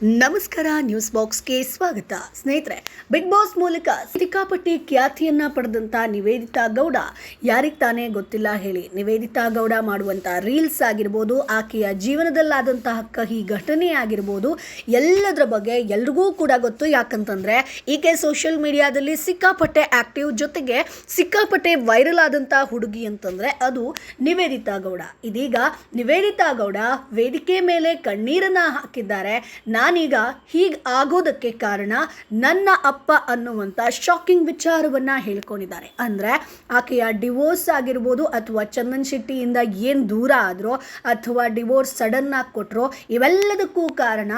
ನಮಸ್ಕಾರ, ನ್ಯೂಸ್ ಬಾಕ್ಸ್ಗೆ ಸ್ವಾಗತ. ಸ್ನೇಹಿತರೆ, ಬಿಗ್ ಬಾಸ್ ಮೂಲಕ ಸಿಕ್ಕಾಪಟ್ಟಿ ಖ್ಯಾತಿಯನ್ನ ಪಡೆದಂತ ನಿವೇದಿತಾ ಗೌಡ ಯಾರಿಗೆ ತಾನೇ ಗೊತ್ತಿಲ್ಲ ಹೇಳಿ. ನಿವೇದಿತಾ ಗೌಡ ಮಾಡುವಂತ ರೀಲ್ಸ್ ಆಗಿರ್ಬೋದು, ಆಕೆಯ ಜೀವನದಲ್ಲಾದಂತಹ ಕಹಿ ಘಟನೆ ಆಗಿರ್ಬೋದು, ಎಲ್ಲದರ ಬಗ್ಗೆ ಎಲ್ರಿಗೂ ಕೂಡ ಗೊತ್ತು. ಯಾಕಂತಂದ್ರೆ ಈಕೆ ಸೋಷಿಯಲ್ ಮೀಡಿಯಾದಲ್ಲಿ ಸಿಕ್ಕಾಪಟ್ಟೆ ಆಕ್ಟಿವ್, ಜೊತೆಗೆ ಸಿಕ್ಕಾಪಟ್ಟೆ ವೈರಲ್ ಆದಂತ ಹುಡುಗಿ ಅಂತಂದ್ರೆ ಅದು ನಿವೇದಿತಾ ಗೌಡ. ಇದೀಗ ನಿವೇದಿತಾ ಗೌಡ ವೇದಿಕೆ ಮೇಲೆ ಕಣ್ಣೀರನ್ನ ಹಾಕಿದ್ದಾರೆ. ನಾನೀಗ ಹೀಗೆ ಆಗೋದಕ್ಕೆ ಕಾರಣ ನನ್ನ ಅಪ್ಪ ಅನ್ನುವಂಥ ಶಾಕಿಂಗ್ ವಿಚಾರವನ್ನು ಹೇಳ್ಕೊಂಡಿದ್ದಾರೆ. ಅಂದರೆ ಆಕೆಯ ಡಿವೋರ್ಸ್ ಆಗಿರ್ಬೋದು, ಅಥವಾ ಚಂದನ್ ಶೆಟ್ಟಿಯಿಂದ ಏನು ದೂರ ಆದರೂ, ಅಥವಾ ಡಿವೋರ್ಸ್ ಸಡನ್ ಆಗಿ ಕೊಟ್ಟರು, ಇವೆಲ್ಲದಕ್ಕೂ ಕಾರಣ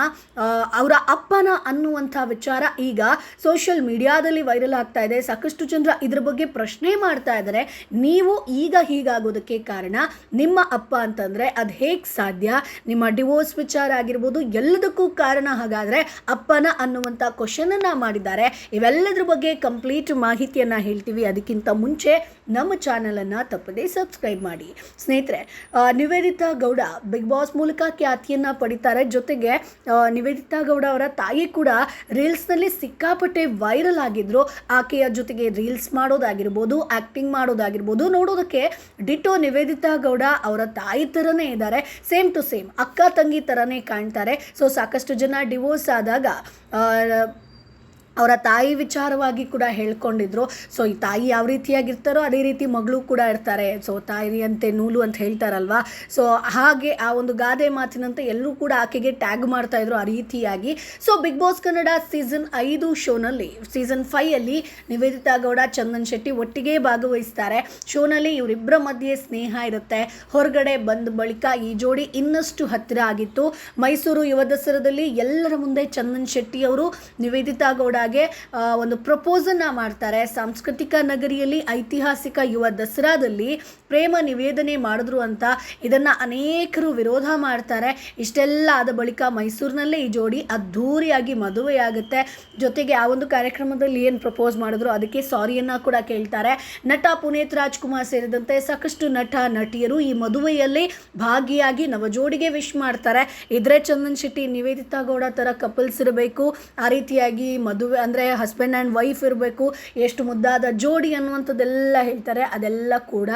ಅವರ ಅಪ್ಪನ ಅನ್ನುವಂಥ ವಿಚಾರ ಈಗ ಸೋಷಿಯಲ್ ಮೀಡಿಯಾದಲ್ಲಿ ವೈರಲ್ ಆಗ್ತಾ ಇದೆ. ಸಾಕಷ್ಟು ಜನರ ಇದ್ರ ಬಗ್ಗೆ ಪ್ರಶ್ನೆ ಮಾಡ್ತಾ ಇದ್ದಾರೆ. ನೀವು ಈಗ ಹೀಗಾಗೋದಕ್ಕೆ ಕಾರಣ ನಿಮ್ಮ ಅಪ್ಪ ಅಂತಂದರೆ ಅದು ಹೇಗೆ ಸಾಧ್ಯ? ನಿಮ್ಮ ಡಿವೋರ್ಸ್ ವಿಚಾರ ಆಗಿರ್ಬೋದು, ಎಲ್ಲದಕ್ಕೂ ಕಾರಣ ಹಾಗಾದ್ರೆ ಅಪ್ಪನ ಅನ್ನುವಂಥ ಕ್ವಶನನ್ನು ಮಾಡಿದ್ದಾರೆ. ಇವೆಲ್ಲದ್ರ ಬಗ್ಗೆ ಕಂಪ್ಲೀಟ್ ಮಾಹಿತಿಯನ್ನು ಹೇಳ್ತೀವಿ. ಅದಕ್ಕಿಂತ ಮುಂಚೆ ನಮ್ಮ ಚಾನಲನ್ನು ತಪ್ಪದೇ ಸಬ್ಸ್ಕ್ರೈಬ್ ಮಾಡಿ. ಸ್ನೇಹಿತರೆ, ನಿವೇದಿತಾ ಗೌಡ ಬಿಗ್ ಬಾಸ್ ಮೂಲಕ ಖ್ಯಾತಿಯನ್ನು ಪಡಿತಾರೆ. ಜೊತೆಗೆ ನಿವೇದಿತಾ ಗೌಡ ಅವರ ತಾಯಿ ಕೂಡ ರೀಲ್ಸ್ನಲ್ಲಿ ಸಿಕ್ಕಾಪಟ್ಟೆ ವೈರಲ್ ಆಗಿದ್ರು. ಆಕೆಯ ಜೊತೆಗೆ ರೀಲ್ಸ್ ಮಾಡೋದಾಗಿರ್ಬೋದು, ಆ್ಯಕ್ಟಿಂಗ್ ಮಾಡೋದಾಗಿರ್ಬೋದು, ನೋಡೋದಕ್ಕೆ ಡಿಟೋ ನಿವೇದಿತಾ ಗೌಡ ಅವರ ತಾಯಿ ಥರನೇ ಇದ್ದಾರೆ. ಸೇಮ್ ಟು ಸೇಮ್ ಅಕ್ಕ ತಂಗಿ ಥರನೇ ಕಾಣ್ತಾರೆ. ಸೊ ಸಾಕಷ್ಟು ಜನ ಡಿವೋರ್ಸ್ ಆದಾಗ ಅವರ ತಾಯಿ ವಿಚಾರವಾಗಿ ಕೂಡ ಹೇಳ್ಕೊಂಡಿದ್ರು. ಸೊ ಈ ತಾಯಿ ಯಾವ ರೀತಿಯಾಗಿರ್ತಾರೋ ಅದೇ ರೀತಿ ಮಗಳು ಕೂಡ ಇರ್ತಾರೆ. ಸೊ ತಾಯಿಯಂತೆ ನೂಲು ಅಂತ ಹೇಳ್ತಾರಲ್ವಾ. ಸೊ ಹಾಗೆ ಆ ಒಂದು ಗಾದೆ ಮಾತಿನಂತೆ ಎಲ್ಲರೂ ಕೂಡ ಆಕೆಗೆ ಟ್ಯಾಗ್ ಮಾಡ್ತಾ ಇದ್ರು ಆ ರೀತಿಯಾಗಿ. So Bigg Boss Kannada season 5 ಶೋನಲ್ಲಿ ಸೀಸನ್ 5 ನಿವೇದಿತಾ ಗೌಡ, ಚಂದನ್ ಶೆಟ್ಟಿ ಒಟ್ಟಿಗೆ ಭಾಗವಹಿಸ್ತಾರೆ. ಶೋನಲ್ಲಿ ಇವರಿಬ್ಬರ ಮಧ್ಯೆ ಸ್ನೇಹ ಇರುತ್ತೆ. ಹೊರಗಡೆ ಬಂದ ಬಳಿಕ ಈ ಜೋಡಿ ಇನ್ನಷ್ಟು ಹತ್ತಿರ ಆಗಿತ್ತು. ಮೈಸೂರು ಯುವ ದಸರಾದಲ್ಲಿ ಎಲ್ಲರ ಮುಂದೆ ಚಂದನ್ ಶೆಟ್ಟಿ ಅವರು ನಿವೇದಿತಾ ಗೌಡ ಒಂದು ಪ್ರಪೋಸನ್ನ ಮಾಡ್ತಾರೆ. ಸಾಂಸ್ಕೃತಿಕ ನಗರಿಯಲ್ಲಿ ಐತಿಹಾಸಿಕ ಯುವ ದಸರಾದಲ್ಲಿ ಪ್ರೇಮ ನಿವೇದನೆ ಮಾಡಿದ್ರು ಅಂತ ಇದನ್ನ ಅನೇಕರು ವಿರೋಧ ಮಾಡ್ತಾರೆ. ಇಷ್ಟೆಲ್ಲ ಆದ ಬಳಿಕ ಮೈಸೂರಿನಲ್ಲೇ ಈ ಜೋಡಿ ಅದ್ಧೂರಿಯಾಗಿ ಮದುವೆಯಾಗುತ್ತೆ. ಜೊತೆಗೆ ಆ ಒಂದು ಕಾರ್ಯಕ್ರಮದಲ್ಲಿ ಏನು ಪ್ರಪೋಸ್ ಮಾಡಿದ್ರು ಅದಕ್ಕೆ ಸಾರಿಯನ್ನ ಕೂಡ ಕೇಳ್ತಾರೆ. ನಟ ಪುನೀತ್ ರಾಜ್ಕುಮಾರ್ ಸೇರಿದಂತೆ ಸಾಕಷ್ಟು ನಟ ನಟಿಯರು ಈ ಮದುವೆಯಲ್ಲಿ ಭಾಗಿಯಾಗಿ ನವಜೋಡಿಗೆ ವಿಶ್ ಮಾಡ್ತಾರೆ. ಇದ್ರೆ ಚಂದನ್ ಶೆಟ್ಟಿ ನಿವೇದಿತಾ ಗೌಡ ಥರ ಕಪಲ್ಸ್ ಇರಬೇಕು, ಆ ರೀತಿಯಾಗಿ ಮದುವೆ ಅಂದರೆ ಹಸ್ಬೆಂಡ್ ಆ್ಯಂಡ್ ವೈಫ್ ಇರಬೇಕು, ಎಷ್ಟು ಮುದ್ದಾದ ಜೋಡಿ ಅನ್ನುವಂಥದ್ದೆಲ್ಲ ಹೇಳ್ತಾರೆ. ಅದೆಲ್ಲ ಕೂಡ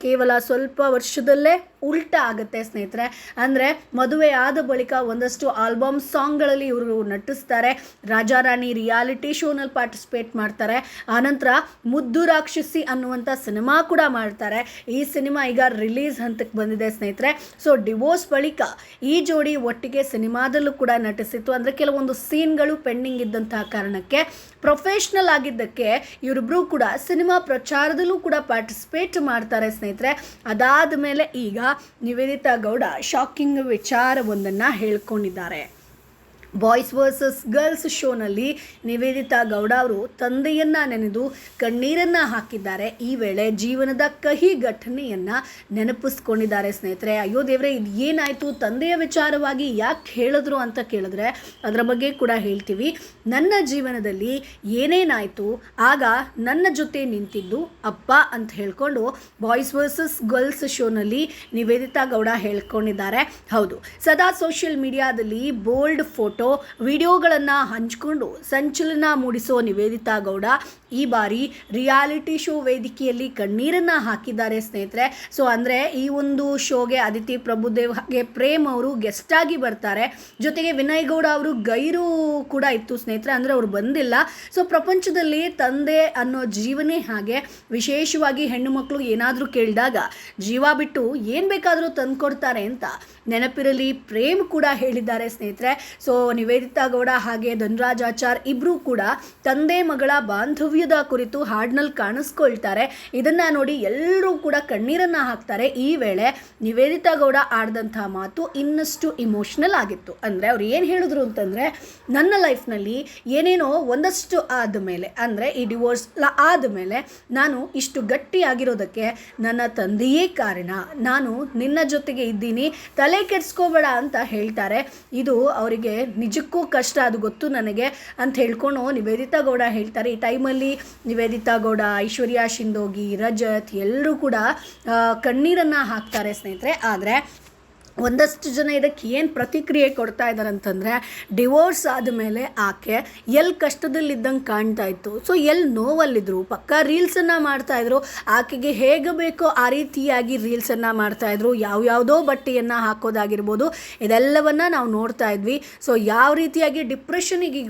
ಕೇವಲ ಸ್ವಲ್ಪ ವರ್ಷದಲ್ಲೇ ಉಲ್ಟಾ ಆಗುತ್ತೆ ಸ್ನೇಹಿತರೆ. ಅಂದರೆ ಮದುವೆ ಆದ ಬಳಿಕ ಒಂದಷ್ಟು ಆಲ್ಬಮ್ ಸಾಂಗ್ಗಳಲ್ಲಿ ಇವರು ನಟಿಸ್ತಾರೆ. ರಾಜಾರಾಣಿ ರಿಯಾಲಿಟಿ ಶೋನಲ್ಲಿ ಪಾರ್ಟಿಸಿಪೇಟ್ ಮಾಡ್ತಾರೆ. ಆನಂತರ ಮುದ್ದು ರಾಕ್ಷಸಿ ಅನ್ನುವಂಥ ಸಿನಿಮಾ ಕೂಡ ಮಾಡ್ತಾರೆ. ಈ ಸಿನಿಮಾ ಈಗ ರಿಲೀಸ್ ಹಂತಕ್ಕೆ ಬಂದಿದೆ ಸ್ನೇಹಿತರೆ. ಸೊ ಡಿವೋರ್ಸ್ ಬಳಿಕ ಈ ಜೋಡಿ ಒಟ್ಟಿಗೆ ಸಿನಿಮಾದಲ್ಲೂ ಕೂಡ ನಟಿಸಿತ್ತು. ಅಂದರೆ ಕೆಲವೊಂದು ಸೀನ್ಗಳು ಪೆಂಡಿಂಗ್ ಇದ್ದಂತಹ ಕಾರಣಕ್ಕೆ ಪ್ರೊಫೆಷ್ನಲ್ ಆಗಿದ್ದಕ್ಕೆ ಇವರಿಬ್ಬರು ಕೂಡ ಸಿನಿಮಾ ಪ್ರಚಾರದಲ್ಲೂ ಕೂಡ ಪಾರ್ಟಿಸಿಪೇಟ್ ಮಾಡ್ತಾರೆ ಸ್ನೇಹಿತರೆ. ಅದಾದ ಮೇಲೆ ಈಗ ನಿವೇದಿತಾ ಗೌಡ ಶಾಕಿಂಗ್ ವಿಚಾರವೊಂದನ್ನು ಹೇಳ್ಕೊಂಡಿದ್ದಾರೆ. ಬಾಯ್ಸ್ ವರ್ಸಸ್ ಗರ್ಲ್ಸ್ ಶೋನಲ್ಲಿ ನಿವೇದಿತಾ ಗೌಡ ಅವರು ತಂದೆಯನ್ನು ನೆನೆದು ಕಣ್ಣೀರನ್ನು ಹಾಕಿದ್ದಾರೆ. ಈ ವೇಳೆ ಜೀವನದ ಕಹಿ ಘಟನೆಯನ್ನು ನೆನಪಿಸ್ಕೊಂಡಿದ್ದಾರೆ ಸ್ನೇಹಿತರೆ. ಅಯ್ಯೋ ದೇವ್ರೆ, ಇದು ಏನಾಯಿತು, ತಂದೆಯ ವಿಚಾರವಾಗಿ ಯಾಕೆ ಹೇಳಿದ್ರು ಅಂತ ಕೇಳಿದ್ರೆ ಅದರ ಬಗ್ಗೆ ಕೂಡ ಹೇಳ್ತೀವಿ. ನನ್ನ ಜೀವನದಲ್ಲಿ ಏನೇನಾಯಿತು, ಆಗ ನನ್ನ ಜೊತೆ ನಿಂತಿದ್ದು ಅಪ್ಪ ಅಂತ ಹೇಳ್ಕೊಂಡು ಬಾಯ್ಸ್ ವರ್ಸಸ್ ಗರ್ಲ್ಸ್ ಶೋನಲ್ಲಿ ನಿವೇದಿತಾ ಗೌಡ ಹೇಳ್ಕೊಂಡಿದ್ದಾರೆ. ಹೌದು, ಸದಾ ಸೋಷಿಯಲ್ ಮೀಡಿಯಾದಲ್ಲಿ ಬೋಲ್ಡ್ ಫೋಟೋ ವಿಡಿಯೋಗಳನ್ನು ಹಂಚಿಕೊಂಡು ಸಂಚಲನ ಮೂಡಿಸೋ ನಿವೇದಿತಾ ಗೌಡ ಈ ಬಾರಿ ರಿಯಾಲಿಟಿ ಶೋ ವೇದಿಕೆಯಲ್ಲಿ ಕಣ್ಣೀರನ್ನು ಹಾಕಿದ್ದಾರೆ ಸ್ನೇಹಿತರೆ. ಸೊ ಅಂದರೆ ಈ ಒಂದು ಶೋಗೆ ಅದಿತಿ ಪ್ರಭುದೇವ್ ಹಾಗೆ ಪ್ರೇಮ್ ಅವರು ಗೆಸ್ಟ್ ಆಗಿ ಬರ್ತಾರೆ. ಜೊತೆಗೆ ವಿನಯ್ ಗೌಡ ಅವರು ಗೈರು ಕೂಡ ಇತ್ತು ಸ್ನೇಹಿತರೆ, ಅಂದರೆ ಅವರು ಬಂದಿಲ್ಲ. ಸೊ ಪ್ರಪಂಚದಲ್ಲಿ ತಂದೆ ಅನ್ನೋ ಜೀವನೇ ಹಾಗೆ. ವಿಶೇಷವಾಗಿ ಹೆಣ್ಣು ಮಕ್ಕಳು ಏನಾದರೂ ಕೇಳಿದಾಗ ಜೀವ ಬಿಟ್ಟು ಏನು ಬೇಕಾದರೂ ತಂದುಕೊಡ್ತಾರೆ ಅಂತ ನೆನಪಿರಲಿ ಪ್ರೇಮ್ ಕೂಡ ಹೇಳಿದ್ದಾರೆ ಸ್ನೇಹಿತರೆ. ಸೊ ನಿವೇದಿತಾ ಗೌಡ ಹಾಗೆ ಧನ್ರಾಜ್ ಆಚಾರ್ ಇಬ್ಬರೂ ಕೂಡ ತಂದೆ ಮಗಳ ಬಾಂಧವ್ಯದ ಕುರಿತು ಹಾಡಿನಲ್ಲಿ ಕಾಣಿಸ್ಕೊಳ್ತಾರೆ. ಇದನ್ನು ನೋಡಿ ಎಲ್ಲರೂ ಕೂಡ ಕಣ್ಣೀರನ್ನು ಹಾಕ್ತಾರೆ. ಈ ವೇಳೆ ನಿವೇದಿತಾ ಗೌಡ ಆಡಿದಂತಹ ಮಾತು ಇನ್ನಷ್ಟು ಇಮೋಷ್ನಲ್ ಆಗಿತ್ತು. ಅಂದರೆ ಅವ್ರು ಏನು ಹೇಳಿದ್ರು ಅಂತಂದರೆ, ನನ್ನ ಲೈಫ್ನಲ್ಲಿ ಏನೇನೋ ಒಂದಷ್ಟು ಆದಮೇಲೆ, ಅಂದರೆ ಈ ಡಿವೋರ್ಸ್ ಆದಮೇಲೆ ನಾನು ಇಷ್ಟು ಗಟ್ಟಿಯಾಗಿರೋದಕ್ಕೆ ನನ್ನ ತಂದೆಯೇ ಕಾರಣ. ನಾನು ನಿನ್ನ ಜೊತೆಗೆ ಇದ್ದೀನಿ, ತಲೆ ಕೆಡಿಸ್ಕೋಬೇಡ ಅಂತ ಹೇಳ್ತಾರೆ. ಇದು ಅವರಿಗೆ ನಿಜಕ್ಕೂ ಕಷ್ಟ, ಅದು ಗೊತ್ತು ನನಗೆ ಅಂತ ಹೇಳ್ಕೊಂಡು ನಿವೇದಿತಾ ಗೌಡ ಹೇಳ್ತಾರೆ. ಈ ಟೈಮಲ್ಲಿ ನಿವೇದಿತಾ ಗೌಡ, ಐಶ್ವರ್ಯ ಶಿಂದೋಗಿ, ರಜತ್ ಎಲ್ಲರೂ ಕೂಡ ಕಣ್ಣೀರನ್ನು ಹಾಕ್ತಾರೆ ಸ್ನೇಹಿತರೆ. ಆದರೆ ಒಂದಷ್ಟು ಜನ ಇದಕ್ಕೆ ಏನು ಪ್ರತಿಕ್ರಿಯೆ ಕೊಡ್ತಾ ಇದ್ದಾರೆ ಅಂತಂದರೆ, ಡಿವೋರ್ಸ್ ಆದಮೇಲೆ ಆಕೆ ಎಲ್ಲಿ ಕಷ್ಟದಲ್ಲಿದ್ದಂಗೆ ಕಾಣ್ತಾ ಇತ್ತು, ಸೊ ಎಲ್ಲಿ ನೋವಲ್ಲಿದ್ದರು, ಪಕ್ಕ ರೀಲ್ಸನ್ನು ಮಾಡ್ತಾಯಿದ್ರು, ಆಕೆಗೆ ಹೇಗೆ ಬೇಕೋ ಆ ರೀತಿಯಾಗಿ ರೀಲ್ಸನ್ನು ಮಾಡ್ತಾಯಿದ್ರು, ಯಾವ್ಯಾವುದೋ ಬಟ್ಟೆಯನ್ನು ಹಾಕೋದಾಗಿರ್ಬೋದು, ಇದೆಲ್ಲವನ್ನು ನಾವು ನೋಡ್ತಾ ಇದ್ವಿ. ಸೊ ಯಾವ ರೀತಿಯಾಗಿ ಡಿಪ್ರೆಷನಿಗೆ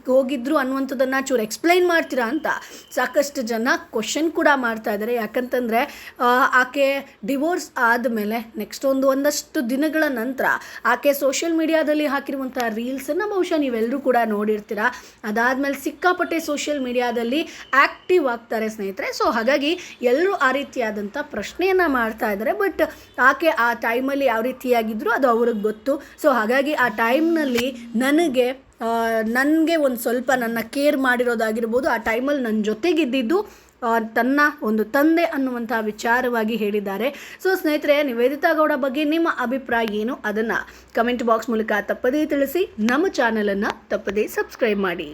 ಹೋಗಿದ್ರು ಅನ್ನುವಂಥದ್ದನ್ನು ಚೂರು ಎಕ್ಸ್ಪ್ಲೈನ್ ಮಾಡ್ತೀರಾ ಅಂತ ಸಾಕಷ್ಟು ಜನ ಕ್ವಶನ್ ಕೂಡ ಮಾಡ್ತಾ ಇದ್ದಾರೆ. ಯಾಕಂತಂದರೆ ಆಕೆ ಡಿವೋರ್ಸ್ ಆದಮೇಲೆ ನೆಕ್ಸ್ಟ್ ಒಂದಷ್ಟು ದಿನಗಳ ನಂತರ ಆಕೆ ಸೋಷಿಯಲ್ ಮೀಡಿಯಾದಲ್ಲಿ ಹಾಕಿರುವಂಥ ರೀಲ್ಸನ್ನು ಬಹುಶಃ ನೀವೆಲ್ಲರೂ ಕೂಡ ನೋಡಿರ್ತೀರ. ಅದಾದಮೇಲೆ ಸಿಕ್ಕಾಪಟ್ಟೆ ಸೋಷಿಯಲ್ ಮೀಡಿಯಾದಲ್ಲಿ ಆ್ಯಕ್ಟಿವ್ ಆಗ್ತಾರೆ ಸ್ನೇಹಿತರೆ. ಸೊ ಹಾಗಾಗಿ ಎಲ್ಲರೂ ಆ ರೀತಿಯಾದಂಥ ಪ್ರಶ್ನೆಯನ್ನು ಮಾಡ್ತಾ ಇದ್ದಾರೆ. ಬಟ್ ಆಕೆ ಆ ಟೈಮಲ್ಲಿ ಯಾವ ರೀತಿಯಾಗಿದ್ದರೂ ಅದು ಅವ್ರಿಗೆ ಗೊತ್ತು. ಸೊ ಹಾಗಾಗಿ ಆ ಟೈಮ್ನಲ್ಲಿ ನನಗೆ ಒಂದು ಸ್ವಲ್ಪ ನನ್ನ ಕೇರ್ ಮಾಡಿರೋದಾಗಿರ್ಬೋದು, ಆ ಟೈಮಲ್ಲಿ ನನ್ನ ಜೊತೆಗಿದ್ದಿದ್ದು ತನ್ನ ಒಂದು ತಂದೆ ಅನ್ನುವಂಥ ವಿಚಾರವಾಗಿ ಹೇಳಿದ್ದಾರೆ. ಸೊ ಸ್ನೇಹಿತರೆ, ನಿವೇದಿತಾ ಗೌಡ ಬಗ್ಗೆ ನಿಮ್ಮ ಅಭಿಪ್ರಾಯ ಏನು ಅದನ್ನು ಕಮೆಂಟ್ ಬಾಕ್ಸ್ ಮೂಲಕ ತಪ್ಪದೇ ತಿಳಿಸಿ. ನಮ್ಮ ಚಾನಲನ್ನು ತಪ್ಪದೇ ಸಬ್ಸ್ಕ್ರೈಬ್ ಮಾಡಿ.